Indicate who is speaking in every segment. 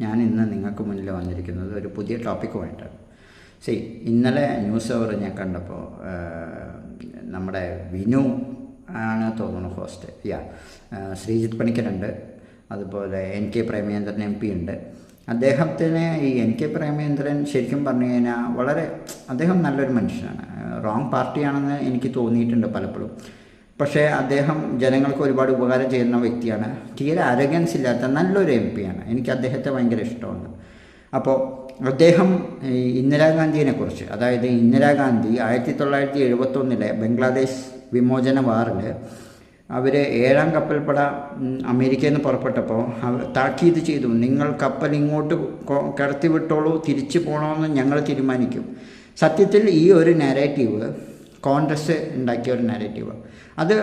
Speaker 1: ഞാൻ ഇന്ന് നിങ്ങൾക്ക് മുന്നിൽ വന്നിരിക്കുന്നത് ഒരു പുതിയ ടോപ്പിക്കുമായിട്ടാണ്. ഇന്നലെ ന്യൂസ് അവർ ഞാൻ കണ്ടപ്പോൾ നമ്മുടെ വിനു ആണ് തോന്നുന്നു ഹോസ്റ്റ്. ശ്രീജിത്ത് പണിക്കരുണ്ട്, അതുപോലെ NK പ്രേമചന്ദ്രൻ MP ഉണ്ട്. അദ്ദേഹത്തിന് ഈ NK പ്രേമചന്ദ്രൻ ശരിക്കും പറഞ്ഞു കഴിഞ്ഞാൽ അദ്ദേഹം നല്ലൊരു മനുഷ്യനാണ്. റോങ് പാർട്ടിയാണെന്ന് എനിക്ക് തോന്നിയിട്ടുണ്ട് പലപ്പോഴും. പക്ഷേ അദ്ദേഹം ജനങ്ങൾക്ക് ഒരുപാട് ഉപകാരം ചെയ്യുന്ന വ്യക്തിയാണ്. തീരെ അരഗൻസ് ഇല്ലാത്ത നല്ലൊരു MP ആണ്. എനിക്ക് അദ്ദേഹത്തെ ഭയങ്കര ഇഷ്ടമാണ്. അപ്പോൾ അദ്ദേഹം ഇന്ദിരാഗാന്ധിയെക്കുറിച്ച്, അതായത് ഇന്ദിരാഗാന്ധി 1971 ബംഗ്ലാദേശ് വിമോചന വാറിൽ അവർ 7ാം കപ്പൽപ്പട അമേരിക്കയിൽ നിന്ന് പുറപ്പെട്ടപ്പോൾ താക്കീത് ചെയ്തു, നിങ്ങൾ കപ്പൽ ഇങ്ങോട്ട് കടത്തിവിട്ടോളൂ, തിരിച്ചു പോകണമെന്ന് ഞങ്ങൾ തീരുമാനിക്കും. സത്യത്തിൽ ഈ ഒരു നാരേറ്റീവ് കോൺഗ്രസ് ഉണ്ടാക്കിയ ഒരു നാരേറ്റീവ്. അത്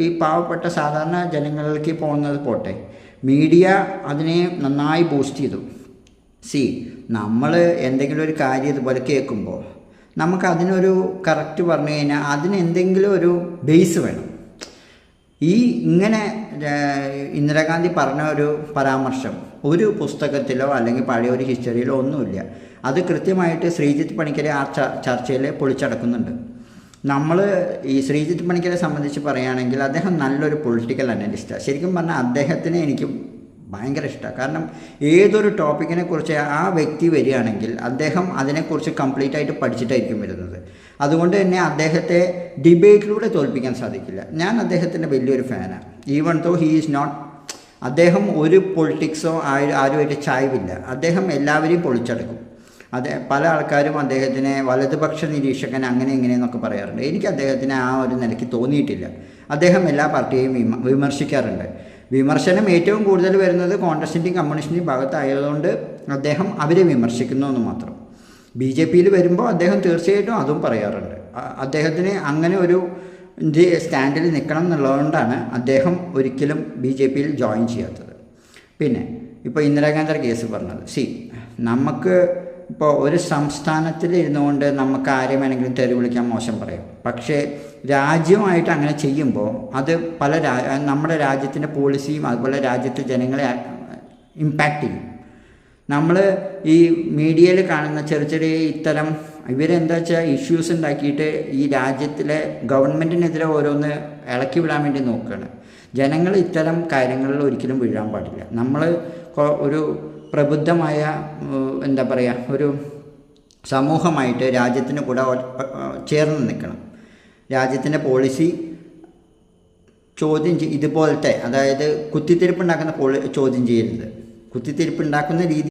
Speaker 1: ഈ പാവപ്പെട്ട സാധാരണ ജനങ്ങളിലേക്ക് പോകുന്നത് പോട്ടെ, മീഡിയ അതിനെ നന്നായി ബൂസ്റ്റ് ചെയ്തു. നമ്മൾ എന്തെങ്കിലും ഒരു കാര്യം ഇതുപോലെ കേൾക്കുമ്പോൾ നമുക്കതിനൊരു കറക്റ്റ് പറഞ്ഞു കഴിഞ്ഞാൽ അതിന് എന്തെങ്കിലും ഒരു ബേസ് വേണം. ഇങ്ങനെ ഇന്ദിരാഗാന്ധി പറഞ്ഞ ഒരു പരാമർശം ഒരു പുസ്തകത്തിലോ അല്ലെങ്കിൽ പഴയ ഒരു ഹിസ്റ്ററിയിലോ ഒന്നുമില്ല. അത് കൃത്യമായിട്ട് ശ്രീജിത്ത് പണിക്കരെ ആ ചർച്ചയിൽ പൊളിച്ചടക്കുന്നുണ്ട്. നമ്മൾ ഈ ശ്രീജിത്ത് പണിക്കരെ സംബന്ധിച്ച് പറയുകയാണെങ്കിൽ അദ്ദേഹം നല്ലൊരു പൊളിറ്റിക്കൽ അനലിസ്റ്റാണ്. ശരിക്കും പറഞ്ഞാൽ അദ്ദേഹത്തിന് എനിക്ക് ഭയങ്കര ഇഷ്ടമാണ്. കാരണം ഏതൊരു ടോപ്പിക്കിനെ കുറിച്ച് ആ വ്യക്തി വരികയാണെങ്കിൽ അദ്ദേഹം അതിനെക്കുറിച്ച് കംപ്ലീറ്റ് ആയിട്ട് പഠിച്ചിട്ടായിരിക്കും വരുന്നത്. അതുകൊണ്ട് തന്നെ അദ്ദേഹത്തെ ഡിബേറ്റിലൂടെ തോൽപ്പിക്കാൻ സാധിക്കില്ല. ഞാൻ അദ്ദേഹത്തിൻ്റെ വലിയൊരു ഫാനാണ്. Even though he is not, അദ്ദേഹം ഒരു പൊളിറ്റിക്സോ ആരുമായിട്ട് ചായ്വില്ല. അദ്ദേഹം എല്ലാവരെയും പൊളിച്ചടക്കും. പല ആൾക്കാരും അദ്ദേഹത്തിനെ വലതുപക്ഷ നിരീക്ഷകൻ അങ്ങനെ ഇങ്ങനെയെന്നൊക്കെ പറയാറുണ്ട്. എനിക്ക് അദ്ദേഹത്തിന് ആ ഒരു നിലയ്ക്ക് തോന്നിയിട്ടില്ല. അദ്ദേഹം എല്ലാ പാർട്ടിയെയും വിമർശിക്കാറുണ്ട്. വിമർശനം ഏറ്റവും കൂടുതൽ വരുന്നത് കോൺഗ്രസിൻ്റെയും കമ്മ്യൂണിസ്റ്റിൻ്റെയും ഭാഗത്തായതുകൊണ്ട് അദ്ദേഹം അവരെ വിമർശിക്കുന്നു എന്ന് മാത്രം. BJPയിൽ വരുമ്പോൾ അദ്ദേഹം തീർച്ചയായിട്ടും അതും പറയാറുണ്ട്. അദ്ദേഹത്തിന് അങ്ങനെ ഒരു സ്റ്റാൻഡിൽ നിൽക്കണം എന്നുള്ളതുകൊണ്ടാണ് അദ്ദേഹം ഒരിക്കലും BJPയിൽ ജോയിൻ ചെയ്യാത്തത്. പിന്നെ ഇപ്പോൾ ഇന്ദിരാഗാന്ധിയുടെ കേസ് പറഞ്ഞത്, നമുക്ക് ഇപ്പോൾ ഒരു സംസ്ഥാനത്തിൽ ഇരുന്നുകൊണ്ട് നമുക്ക് ആരെ വേണമെങ്കിലും തെറി വിളിക്കാൻ മോശം പറയും. പക്ഷേ രാജ്യമായിട്ട് അങ്ങനെ ചെയ്യുമ്പോൾ അത് നമ്മുടെ രാജ്യത്തിൻ്റെ പോളിസിയും അതുപോലെ രാജ്യത്തെ ജനങ്ങളെ ഇമ്പാക്റ്റ് ചെയ്യും. നമ്മൾ ഈ മീഡിയയിൽ കാണുന്ന ചെറിയ ഇത്തരം ഇവരെന്താ വെച്ചാൽ ഇഷ്യൂസ് ഉണ്ടാക്കിയിട്ട് ഈ രാജ്യത്തിലെ ഗവൺമെൻറ്റിനെതിരെ ഓരോന്ന് ഇളക്കി വിടാൻ വേണ്ടി നോക്കുകയാണ്. ജനങ്ങൾ ഇത്തരം കാര്യങ്ങളിൽ ഒരിക്കലും വീഴാൻ പാടില്ല. നമ്മൾ ഒരു പ്രബുദ്ധമായ ഒരു സമൂഹമായിട്ട് രാജ്യത്തിന് കൂടെ ചേർന്ന് നിൽക്കണം. രാജ്യത്തിൻ്റെ പോളിസി ഇതുപോലത്തെ, അതായത് കുത്തിത്തിരിപ്പുണ്ടാക്കുന്ന ചോദ്യം ചെയ്യരുത്. കുത്തിത്തിരിപ്പുണ്ടാക്കുന്ന രീതി